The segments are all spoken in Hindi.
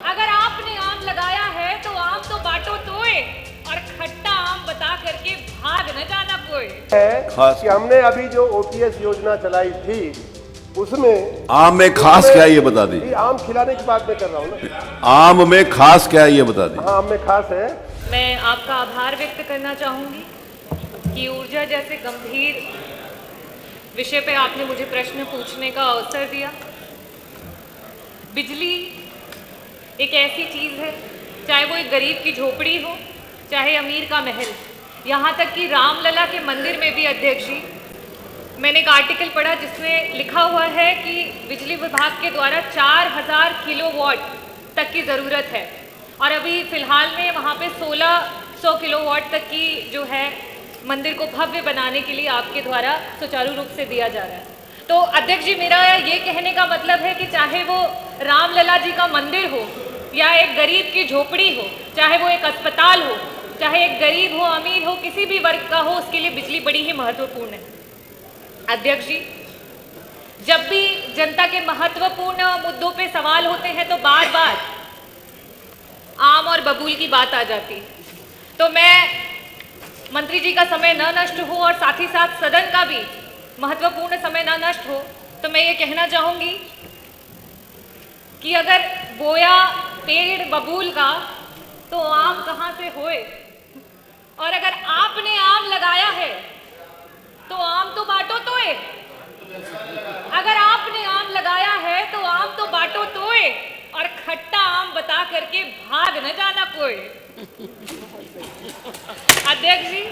अगर आपने आम लगाया है तो आम तो बांटो तोए और खट्टा आम बता करके भाग न जाना कोई। है खास कि हमने अभी जो ओपीएस योजना चलाई थी उसमें आम में खास क्या है ये बता दीजिए। ये आम खिलाने की बात मैं कर रहा हूँ ना। आम में खास क्या है ये बता दीजिए। हाँ, आम में खास है। मैं आपका आभार व्यक्त करना चाहूंगी कि ऊर्जा जैसे गंभीर विषय पे आपने मुझे प्रश्न पूछने का अवसर दिया। बिजली एक ऐसी चीज़ है, चाहे वो एक गरीब की झोपड़ी हो, चाहे अमीर का महल, यहाँ तक कि रामलला के मंदिर में भी अध्यक्ष जी, मैंने एक आर्टिकल पढ़ा जिसमें लिखा हुआ है कि बिजली विभाग के द्वारा 4000 किलोवाट तक की ज़रूरत है और अभी फ़िलहाल में वहाँ पे 1600 किलोवाट तक की जो है मंदिर को भव्य बनाने के लिए आपके द्वारा सुचारू रूप से दिया जा रहा है। तो अध्यक्ष जी, मेरा ये कहने का मतलब है कि चाहे वो रामलला जी का मंदिर हो या एक गरीब की झोपड़ी हो, चाहे वो एक अस्पताल हो, चाहे एक गरीब हो अमीर हो, किसी भी वर्ग का हो, उसके लिए बिजली बड़ी ही महत्वपूर्ण है। अध्यक्ष जी, जब भी जनता के महत्वपूर्ण मुद्दों पे सवाल होते हैं तो बार बार आम और बबूल की बात आ जाती है। तो मैं मंत्री जी का समय न नष्ट हो और साथ ही साथ सदन का भी महत्वपूर्ण समय न नष्ट हो, तो मैं ये कहना चाहूंगी कि अगर बोया पेड़ बबूल का तो आम कहाँ से होए, और अगर आपने आम लगाया है तो आम तो बांटो तोए। अगर आपने आम लगाया है तो आम तो बांटो तोए और खट्टा आम बता करके भाग न जाना कोई। अध्यक्ष जी,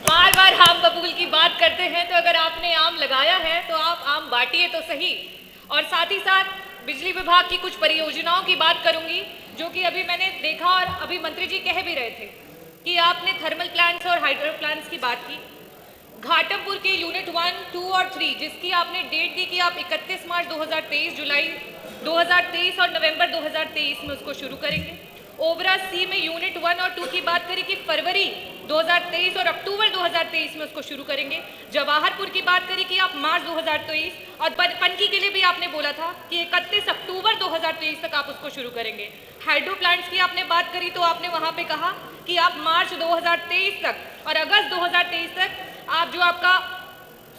बार बार आम बबूल की बात करते हैं, तो अगर आपने आम लगाया है तो आप आम बांटिए तो सही। और साथ ही साथ बिजली विभाग की कुछ परियोजनाओं की बात करूंगी जो कि अभी मैंने देखा और अभी मंत्री जी कह भी रहे थे कि आपने थर्मल प्लांट्स और हाइड्रो प्लांट्स की बात की। घाटमपुर के यूनिट 1, 2 और 3 जिसकी आपने डेट दी कि आप 31 मार्च 2023, जुलाई 2023 और नवंबर 2023 में उसको शुरू करेंगे। ओबरा सी में यूनिट 1 और 2 की बात करी कि फरवरी 2023 और अक्टूबर 2023 में उसको शुरू करेंगे। जवाहरपुर की बात करी कि आप मार्च 2023 और पनकी के लिए भी आपने बोला था कि 31 अक्टूबर 2023 तक आप उसको शुरू करेंगे। हाइड्रो प्लांट्स की आपने बात करी तो आपने वहां पे कहा कि आप मार्च 2023 तक और अगस्त 2023 तक आप जो आपका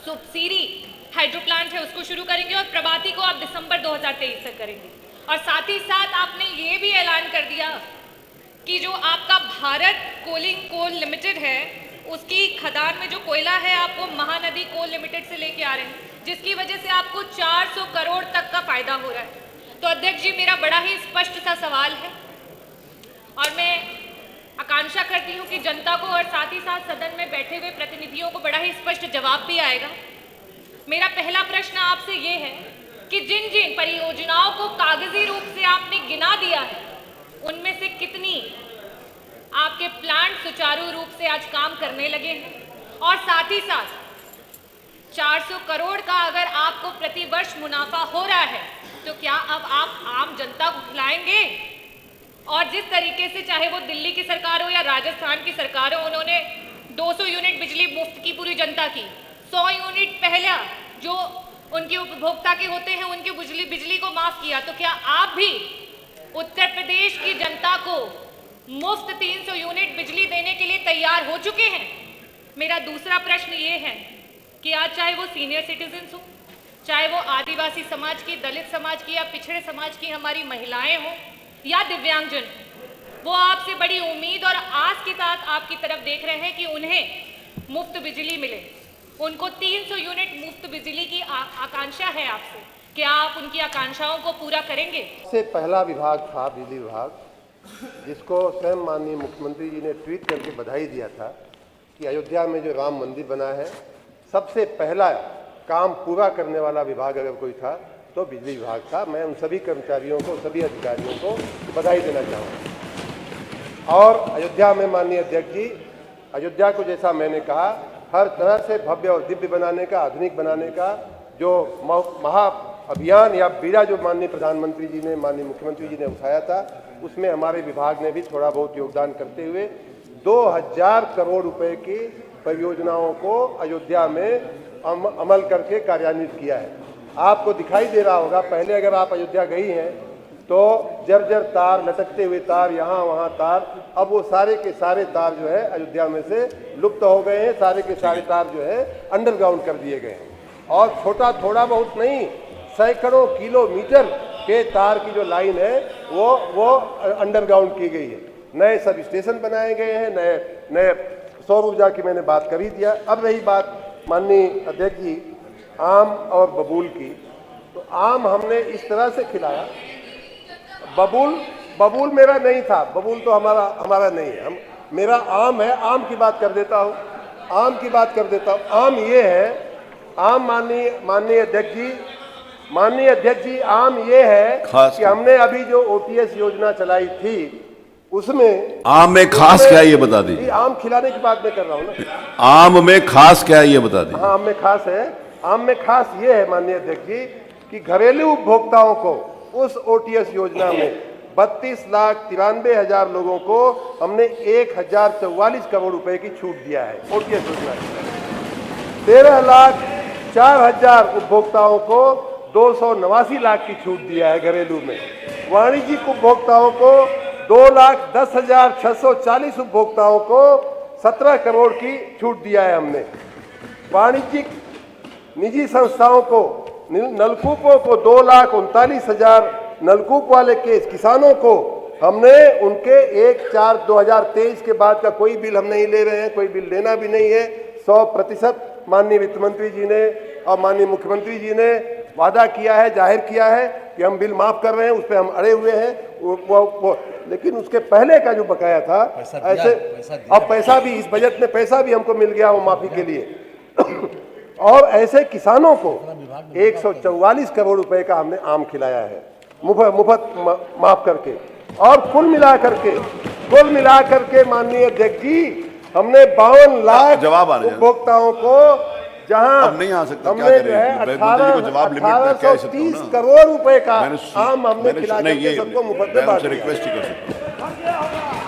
सुपसीरी हाइड्रो प्लांट है उसको शुरू करेंगे और प्रभाती को आप दिसंबर 2023 तक करेंगे। और साथ ही साथ आपने ये भी ऐलान कर दिया कि जो आपका भारत कोलिंग कोल लिमिटेड है उसकी खदान में जो कोयला है आप वो महानदी कोल लिमिटेड से लेके आ रहे हैं, जिसकी वजह से आपको 400 करोड़ तक का फायदा हो रहा है। तो अध्यक्ष जी, मेरा बड़ा ही स्पष्ट सा सवाल है और मैं आकांक्षा करती हूँ कि जनता को और साथ ही साथ सदन में बैठे हुए प्रतिनिधियों को बड़ा ही स्पष्ट जवाब भी आएगा। मेरा पहला प्रश्न आपसे ये है कि जिन जिन परियोजनाओं को कागजी रूप से आपने गिना दिया है उनमें से कितनी आपके प्लांट सुचारू रूप से आज काम करने लगे हैं, और साथ ही साथ 400 करोड़ का अगर आपको प्रतिवर्ष मुनाफा हो रहा है तो क्या अब आप आम जनता को खिलाएंगे? और जिस तरीके से चाहे वो दिल्ली की सरकार हो या राजस्थान की सरकार हो, उन्होंने 200 यूनिट बिजली मुफ्त की पूरी जनता की, 100 यूनिट पहला जो उनके उपभोक्ता के होते हैं उनकी बिजली को माफ किया, तो क्या आप भी उत्तर प्रदेश की जनता को मुफ्त 300 यूनिट बिजली देने के लिए तैयार हो चुके हैं? मेरा दूसरा प्रश्न ये है कि आज चाहे वो सीनियर सिटीजन्स हो, चाहे वो आदिवासी समाज की, दलित समाज की या पिछड़े समाज की हमारी महिलाएं हो या दिव्यांगजन, वो आपसे बड़ी उम्मीद और आस के साथ आपकी तरफ देख रहे हैं कि उन्हें मुफ्त बिजली मिले, उनको 300 यूनिट मुफ्त बिजली की आकांक्षा है आपसे। क्या आप उनकी आकांक्षाओं को पूरा करेंगे? सबसे पहला विभाग था बिजली विभाग, जिसको स्वयं माननीय मुख्यमंत्री जी ने ट्वीट करके बधाई दिया था कि अयोध्या में जो राम मंदिर बना है, सबसे पहला काम पूरा करने वाला विभाग अगर कोई था तो बिजली विभाग था। मैं उन सभी कर्मचारियों को, सभी अधिकारियों को बधाई देना चाहूँगा। और अयोध्या में माननीय अध्यक्ष जी, अयोध्या को जैसा मैंने कहा हर तरह से भव्य और दिव्य बनाने का, आधुनिक बनाने का जो महा अभियान या बीड़ा जो माननीय प्रधानमंत्री जी ने, माननीय मुख्यमंत्री जी ने उठाया था, उसमें हमारे विभाग ने भी थोड़ा बहुत योगदान करते हुए 2000 करोड़ रुपए की परियोजनाओं को अयोध्या में अमल करके कार्यान्वित किया है। आपको दिखाई दे रहा होगा, पहले अगर आप अयोध्या गई हैं तो जर्जर तार, लटकते हुए तार, यहाँ वहाँ तार, अब वो सारे के सारे तार जो है अयोध्या में से लुप्त हो गए हैं। सारे के सारे तार जो है अंडरग्राउंड कर दिए गए हैं और छोटा थोड़ा बहुत नहीं, सैकड़ों किलोमीटर के तार की जो लाइन है वो अंडरग्राउंड की गई है। नए सब स्टेशन बनाए गए हैं, नए सौर ऊर्जा की मैंने बात कर ही दिया। अब रही बात माननीय अध्यक्ष जी आम और बबूल की, तो आम हमने इस तरह से खिलाया, बबूल मेरा नहीं था, बबूल तो हमारा नहीं है, मेरा आम है। आम की बात कर देता हूँ, आम ये है, आम माननीय अध्यक्ष जी आम ये है कि हमने अभी जो OTS योजना चलाई थी उसमें आम में खास क्या है ये बता दीजिए। आम खिलाने की बात मैं कर रहा हूँ ना। आम में खास क्या है ये बता दीजिए। हाँ, आम में खास है, आम में खास ये है माननीय अध्यक्ष जी कि घरेलू उपभोक्ताओं को उस OTS योजना में 32,93,000 लोगों को हमने 1,044 करोड़ रुपए की छूट दिया है। OTS योजना 13,04,000 उपभोक्ताओं को 289 लाख की छूट दिया है घरेलू में। वाणिज्यिक उपभोक्ताओं को 2,10,640 उपभोक्ताओं को 17 करोड़ की छूट दिया है हमने। वाणिज्यिक निजी संस्थाओं को, नलकूपों को 2,39,000 नलकूप वाले किसानों को हमने उनके 1/4/2023 के बाद का कोई बिल हम नहीं ले रहे हैं, कोई बिल लेना भी नहीं है। 100% माननीय वित्त मंत्री जी ने और माननीय मुख्यमंत्री जी ने वादा किया है, जाहिर किया है कि हम बिल माफ कर रहे हैं, उस पर हम अड़े हुए हैं। लेकिन उसके पहले का जो बकाया था ऐसे, अब पैसा भी इस बजट में पैसा भी हमको मिल गया वो माफी के लिए और ऐसे किसानों को 144 करोड़ रुपए का हमने आम खिलाया है मुफ्त माफ करके। और कुल मिला करके माननीय अध्यक्ष जी हमने 52 लाख उपभोक्ताओं को, जहां अब नहीं आ सकता, हमने जो है 1830 करोड़ रुपए का आम हमने खिला करके सबको मुफ्त में बांट दिया। रिक्वेस्ट ही कर सकता हूं।